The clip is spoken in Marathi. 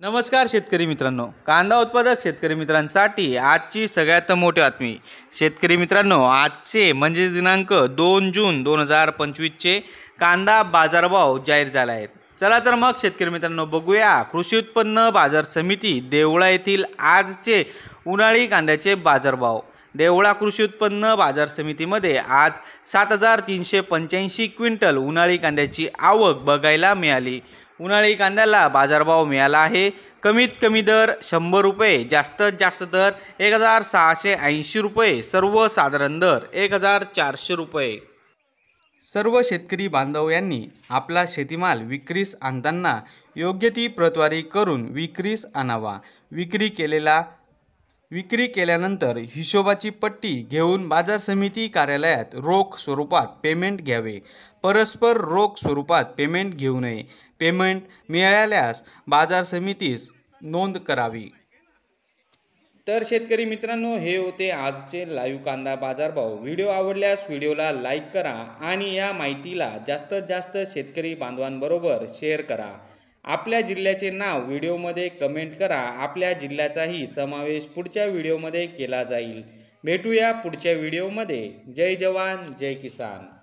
नमस्कार शेतकरी मित्रांनो, कांदा उत्पादक शेतकरी मित्रांसाठी आजची सगळ्यात मोठी बातमी। शेतकरी मित्रांनो, आजचे म्हणजे दिनांक 2 जून 2025 कांदा बाजारभाव जाहीर झाला आहे। चला तर मग शेतकरी मित्रांनो बघूया कृषी उत्पन्न बाजार समिती देवळा येथील आजचे उन्हाळी कांद्याचे बाजारभाव। देवळा कृषी उत्पन्न बाजार समितीमध्ये आज 7385 क्विंटल उन्हाळी कांद्याची आवक बघायला मिळाली। उन्हाळी कांद्याला बाजारभाव मिळाला आहे। कमीत कमी दर 100 रुपये, जास्तीत जास्त दर 1680 रुपये, सर्वसाधारण दर 1400 रुपये। सर्व शेतकरी बांधव यांनी आपला शेतीमाल विक्रीस आणताना योग्य ती प्रतवारी करून विक्रीस आणावा। विक्री केल्यानंतर हिशोबाची पट्टी घेऊन बाजार समिती कार्यालयात रोख स्वरूपात पेमेंट घ्यावे। परस्पर रोख स्वरूपात पेमेंट घेऊ नये। पेमेंट मिळाल्यास बाजार समितीस नोंद करावी। तर शेतकरी मित्रांनो, हे होते आजचे लाईव्ह कांदा बाजारभाव। व्हिडिओ आवडल्यास व्हिडिओला लाईक करा आणि या माहितीला जास्तीत जास्त शेतकरी बांधवांबरोबर शेअर करा। आपल्या जिल्ह्याचे नाव व्हिडिओमध्ये कमेंट करा। आपल्या जिल्ह्याचाही समावेश पुढच्या व्हिडिओमध्ये केला जाईल। भेटूया पुढच्या व्हिडिओमध्ये। जय जवान जय किसान।